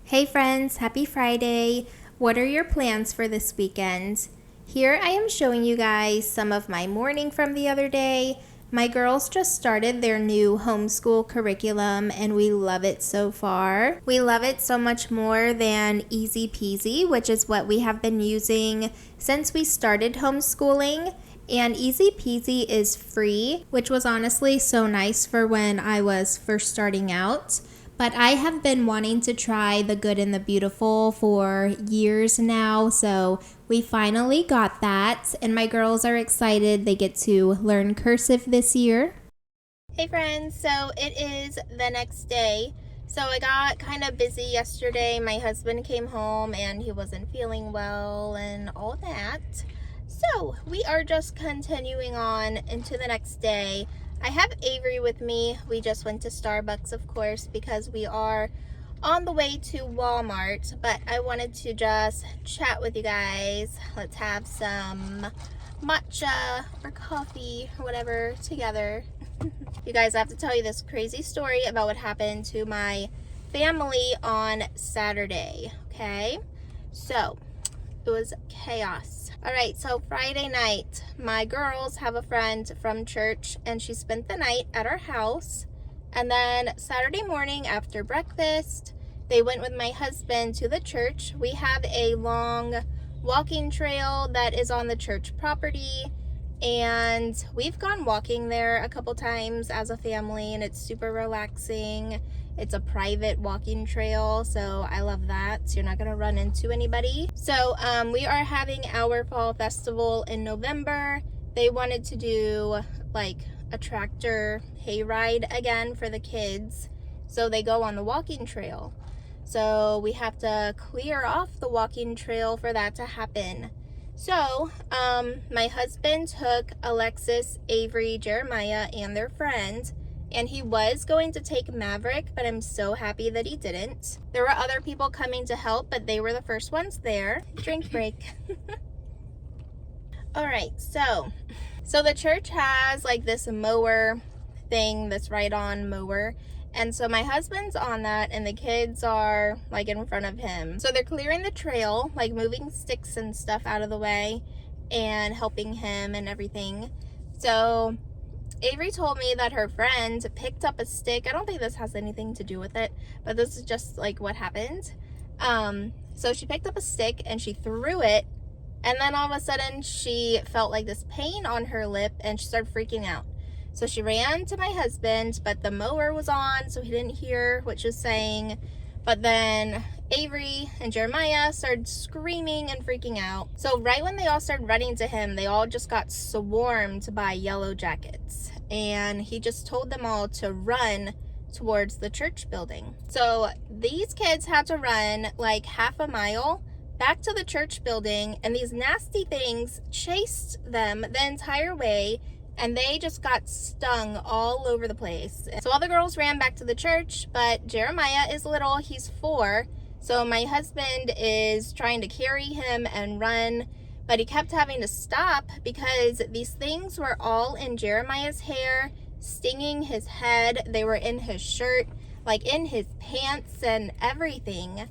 Hey friends, happy Friday. What are your plans for this weekend? Here I am showing you guys some of my morning from the other day. My girls just started their new homeschool curriculum and we love it so far. We love it so much more than Easy Peasy, which is what we have been using since we started homeschooling. And Easy Peasy is free, which was honestly so nice for when I was first starting out. But I have been wanting to try The Good and the Beautiful for years now, so we finally got that, and my girls are excited. They get to learn cursive this year. Hey friends, so it is the next day. So I got kind of busy yesterday. My husband came home and he wasn't feeling well and all that. So we are just continuing on into the next day. I have Avery with me. We just went to Starbucks, of course, because we are on the way to Walmart, but I wanted to just chat with you guys. Let's have some matcha or coffee or whatever together. You guys, I have to tell you this crazy story about what happened to my family on Saturday, okay? So, it was chaos. All right, so Friday night, my girls have a friend from church and she spent the night at our house. And then Saturday morning after breakfast, they went with my husband to the church. We have a long walking trail that is on the church property. And we've gone walking there a couple times as a family and it's super relaxing. It's a private walking trail, so I love that. So you're not gonna run into anybody. So we are having our fall festival in November. They wanted to do like a tractor hayride again for the kids. So they go on the walking trail. So we have to clear off the walking trail for that to happen. So my husband took Alexis, Avery, Jeremiah, and their friend, and he was going to take Maverick, but I'm so happy that he didn't. There were other people coming to help, but they were the first ones there. Drink break. All right, so the church has like this mower thing, this ride-on mower. And so my husband's on that and the kids are like in front of him. So they're clearing the trail, like moving sticks and stuff out of the way and helping him and everything. So Avery told me that her friend picked up a stick. I don't think this has anything to do with it, but this is just like what happened. So she picked up a stick and she threw it. And then all of a sudden she felt like this pain on her lip and she started freaking out. So she ran to my husband, but the mower was on, so he didn't hear what she was saying. But then Avery and Jeremiah started screaming and freaking out. So right when they all started running to him, they all just got swarmed by yellow jackets. And he just told them all to run towards the church building. So these kids had to run like half a mile back to the church building, and these nasty things chased them the entire way. And they just got stung all over the place. So all the girls ran back to the church, but Jeremiah is little, he's 4. So my husband is trying to carry him and run, but he kept having to stop because these things were all in Jeremiah's hair, stinging his head. They were in his shirt, like in his pants and everything.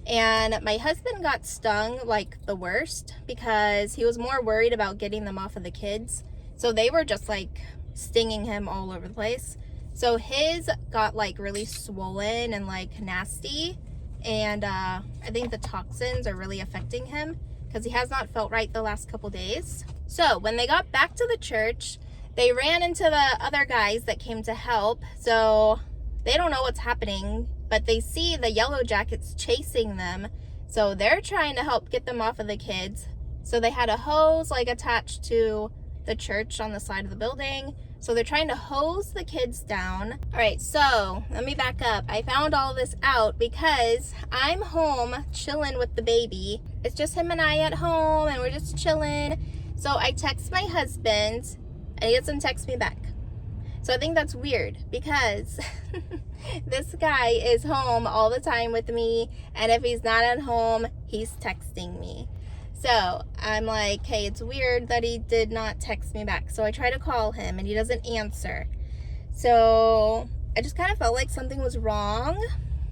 And my husband got stung like the worst because he was more worried about getting them off of the kids. So they were just like stinging him all over the place. So his got like really swollen and like nasty. And I think the toxins are really affecting him because he has not felt right the last couple days. So when they got back to the church, they ran into the other guys that came to help. So they don't know what's happening, but they see the yellow jackets chasing them. So they're trying to help get them off of the kids. So they had a hose like attached to the church on the side of the building. So they're trying to hose the kids down. All right, so let me back up. I found all this out because I'm home chilling with the baby. It's just him and I at home and we're just chilling. So I text my husband and he doesn't text me back. So I think that's weird because this guy is home all the time with me, and if he's not at home, he's texting me. So I'm like, hey, it's weird that he did not text me back. So I try to call him and he doesn't answer. So I just kind of felt like something was wrong,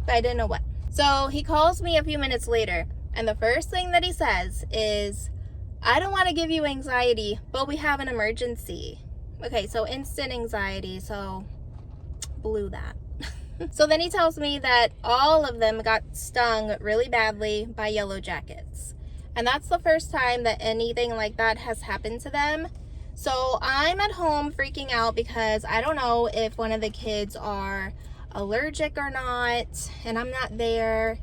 but I didn't know what. So he calls me a few minutes later, and the first thing that he says is, I don't want to give you anxiety, but we have an emergency. Okay, so instant anxiety, so blew that. So then he tells me that all of them got stung really badly by yellow jackets. And that's the first time that anything like that has happened to them. So I'm at home freaking out because I don't know if one of the kids are allergic or not, and I'm not there.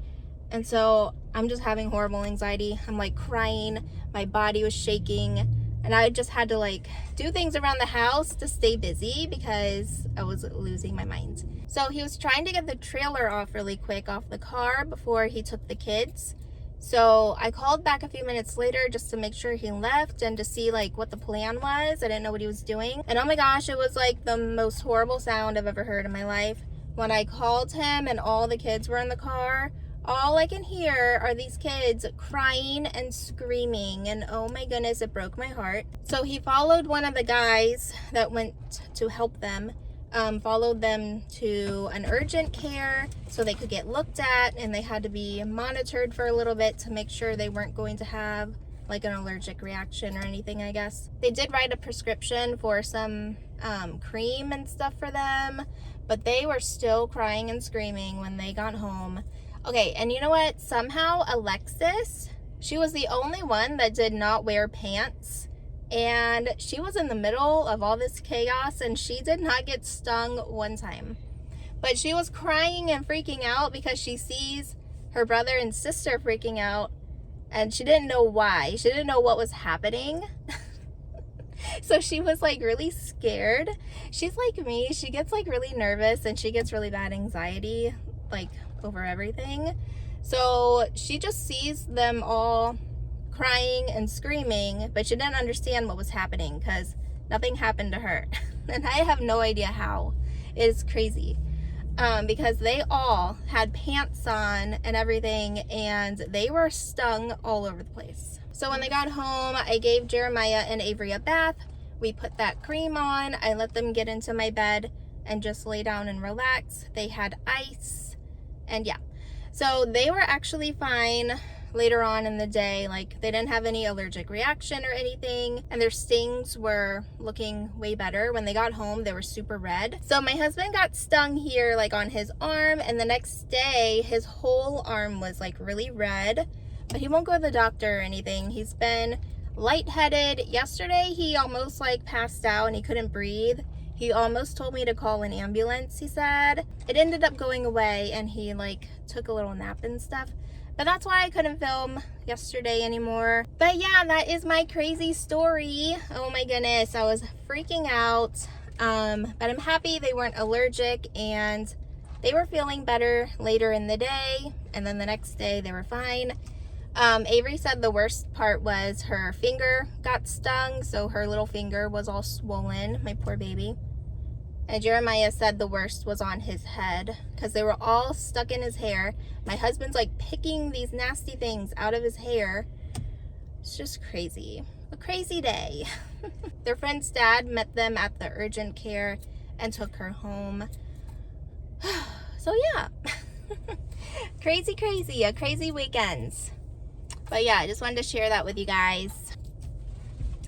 And so I'm just having horrible anxiety. I'm like crying, my body was shaking, and I just had to like do things around the house to stay busy because I was losing my mind. So he was trying to get the trailer off really quick off the car before he took the kids. So I called back a few minutes later just to make sure he left and to see like what the plan was. I didn't know what he was doing. And oh my gosh, it was like the most horrible sound I've ever heard in my life. When I called him and all the kids were in the car, all I can hear are these kids crying and screaming, and oh my goodness, it broke my heart. So he followed one of the guys that went to help them, followed them to an urgent care so they could get looked at, and they had to be monitored for a little bit to make sure they weren't going to have like an allergic reaction or anything, I guess. They did write a prescription for some cream and stuff for them, but they were still crying and screaming when they got home. Okay, and you know what? Somehow Alexis, she was the only one that did not wear pants, and she was in the middle of all this chaos, and she did not get stung one time. But she was crying and freaking out because she sees her brother and sister freaking out, and she didn't know why. She didn't know what was happening. So she was like really scared. She's like me. She gets like really nervous, and she gets really bad anxiety, like over everything. So she just sees them all crying and screaming, but she didn't understand what was happening because nothing happened to her. And I have no idea how. It is crazy. Because they all had pants on and everything, and they were stung all over the place. So when they got home, I gave Jeremiah and Avery a bath. We put that cream on. I let them get into my bed and just lay down and relax. They had ice, and yeah. So they were actually fine later on in the day. Like, they didn't have any allergic reaction or anything, and their stings were looking way better. When they got home, they were super red. So my husband got stung here, like on his arm, and the next day his whole arm was like really red, but he won't go to the doctor or anything. He's been lightheaded. Yesterday he almost like passed out and he couldn't breathe. He almost told me to call an ambulance, he said. It ended up going away, and he like took a little nap and stuff. But that's why I couldn't film yesterday anymore. But yeah, that is my crazy story. Oh my goodness, I was freaking out. But I'm happy they weren't allergic, and they were feeling better later in the day. And then the next day they were fine. Avery said the worst part was her finger got stung. So her little finger was all swollen, my poor baby. And Jeremiah said the worst was on his head because they were all stuck in his hair. My husband's like picking these nasty things out of his hair. It's just crazy. A crazy day. Their friend's dad met them at the urgent care and took her home. So yeah. Crazy, a crazy weekend. But yeah, I just wanted to share that with you guys.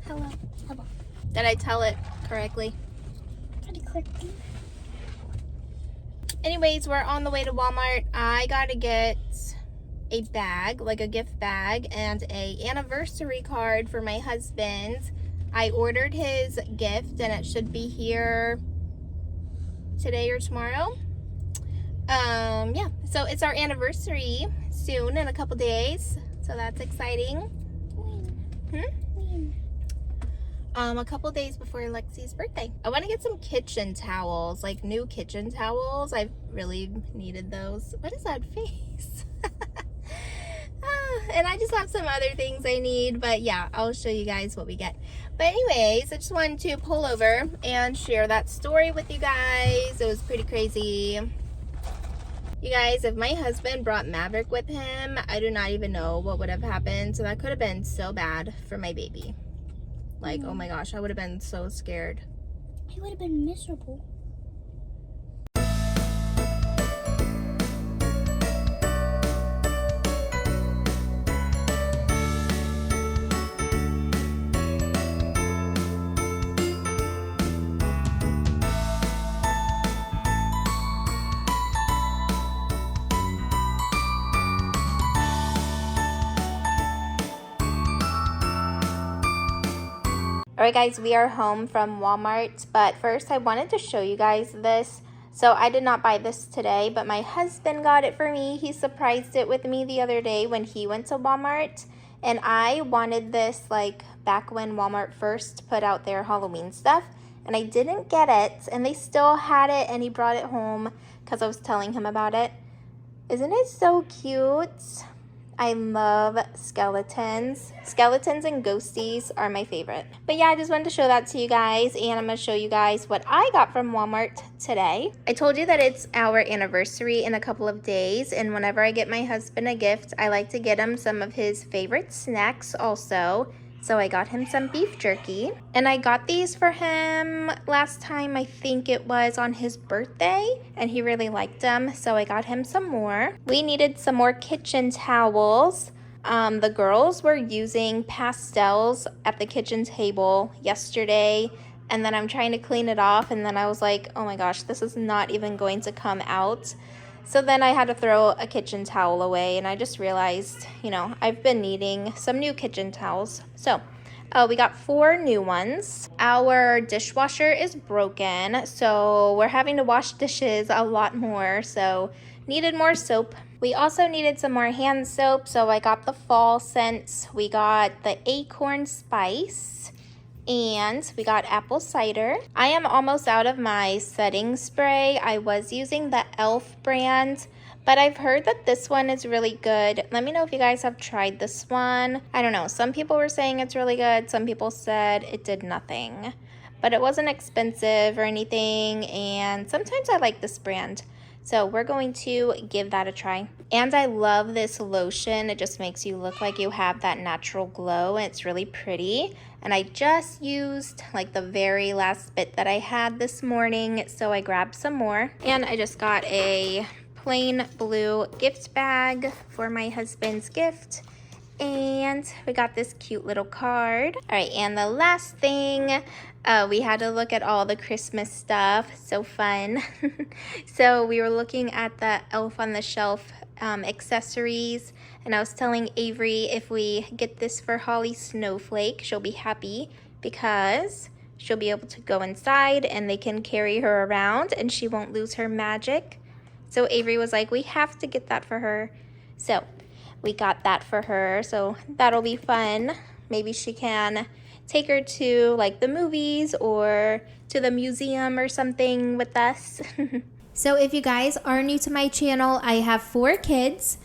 Hello. Hello. Did I tell it correctly? Anyways, we're on the way to Walmart. I gotta get a bag, like a gift bag, and a anniversary card for my husband. I ordered his gift and it should be here today or tomorrow. Yeah, so it's our anniversary soon in a couple days, so that's exciting. A couple days before Lexi's birthday. I want to get some kitchen towels, like new kitchen towels. I've really needed those. What is that face? And I just have some other things I need, but yeah, I'll show you guys what we get. But anyways, I just wanted to pull over and share that story with you guys. It was pretty crazy. You guys, if my husband brought Maverick with him, I do not even know what would have happened. So that could have been so bad for my baby. Like, oh my gosh, I would have been so scared. I would have been miserable. Alright guys, we are home from Walmart, but first I wanted to show you guys this. So I did not buy this today, but my husband got it for me. He surprised it with me the other day when he went to Walmart. And I wanted this like back when Walmart first put out their Halloween stuff. And I didn't get it, and they still had it, and he brought it home because I was telling him about it. Isn't it so cute? I love skeletons. Skeletons and ghosties are my favorite. But yeah, I just wanted to show that to you guys, and I'm going to show you guys what I got from Walmart today. I told you that it's our anniversary in a couple of days, and whenever I get my husband a gift, I like to get him some of his favorite snacks also. So I got him some beef jerky, and I got these for him last time. I think it was on his birthday, and he really liked them, so I got him some more. We needed some more kitchen towels. The girls were using pastels at the kitchen table yesterday, and then I'm trying to clean it off, and then I was like, oh my gosh, this is not even going to come out. So then I had to throw a kitchen towel away, and I just realized, you know, I've been needing some new kitchen towels. So we got 4 new ones. Our dishwasher is broken, so we're having to wash dishes a lot more, so needed more soap. We also needed some more hand soap, so I got the fall scent. We got the acorn spice, and we got apple cider. I am almost out of my setting spray. I was using the e.l.f. brand, but I've heard that this one is really good. Let me know if you guys have tried this one. I don't know, some people were saying it's really good. Some people said it did nothing, but it wasn't expensive or anything, and sometimes I like this brand. So we're going to give that a try. And I love this lotion. It just makes you look like you have that natural glow, and it's really pretty. And I just used like the very last bit that I had this morning, so I grabbed some more. And I just got a plain blue gift bag for my husband's gift. And we got this cute little card. All right, and the last thing, we had to look at all the Christmas stuff. So fun. So we were looking at the Elf on the Shelf accessories, and I was telling Avery if we get this for Holly Snowflake, she'll be happy because she'll be able to go inside and they can carry her around and she won't lose her magic. So Avery was like, we have to get that for her. So we got that for her, so that'll be fun. Maybe she can take her to like the movies or to the museum or something with us. So if you guys are new to my channel, I have 4 kids.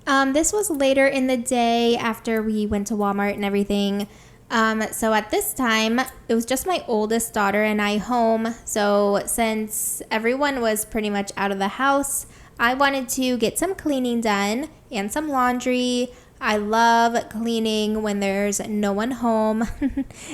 This was later in the day after we went to Walmart and everything. So at this time, it was just my oldest daughter and I home. So since everyone was pretty much out of the house, I wanted to get some cleaning done and some laundry. I love cleaning when there's no one home.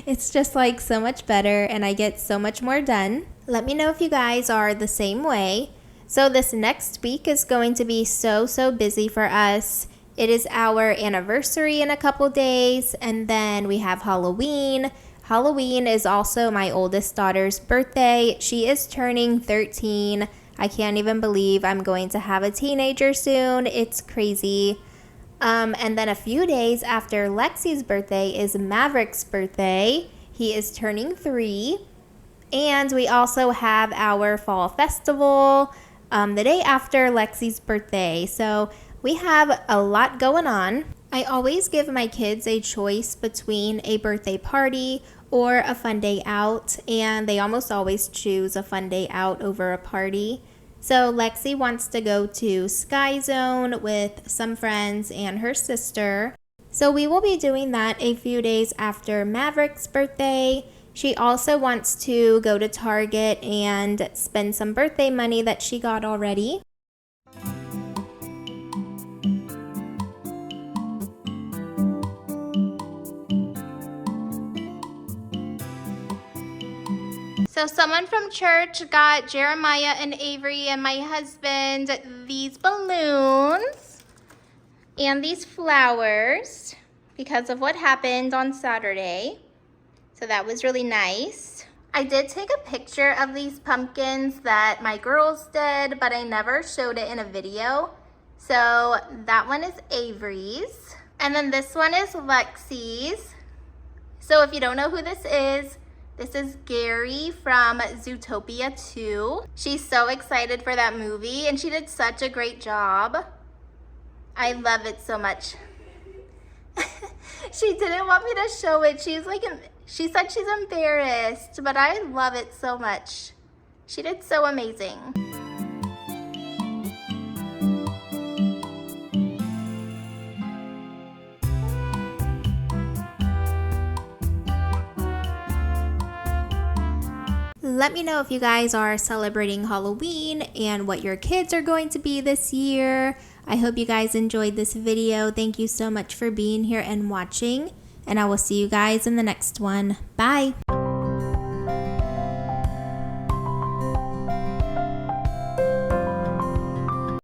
It's just like so much better and I get so much more done. Let me know if you guys are the same way. So this next week is going to be so busy for us. It is our anniversary in a couple days, and then we have Halloween. Halloween is also my oldest daughter's birthday. She is turning 13. I can't even believe I'm going to have a teenager soon. It's crazy. And then a few days after Lexi's birthday is Maverick's birthday. He is turning 3. And we also have our fall festival the day after Lexi's birthday. So we have a lot going on. I always give my kids a choice between a birthday party or a fun day out, and they almost always choose a fun day out over a party. So Lexi wants to go to Sky Zone with some friends and her sister. So we will be doing that a few days after Maverick's birthday. She also wants to go to Target and spend some birthday money that she got already. So someone from church got Jeremiah and Avery and my husband these balloons and these flowers because of what happened on Saturday. So that was really nice. I did take a picture of these pumpkins that my girls did, but I never showed it in a video. So that one is Avery's. And then this one is Lexi's. So if you don't know who this is Gary from Zootopia 2. She's so excited for that movie and she did such a great job. I love it so much. She didn't want me to show it. She said she's embarrassed, but I love it so much. She did so amazing. Let me know if you guys are celebrating Halloween and what your kids are going to be this year. I hope you guys enjoyed this video. Thank you so much for being here and watching, and I will see you guys in the next one. Bye.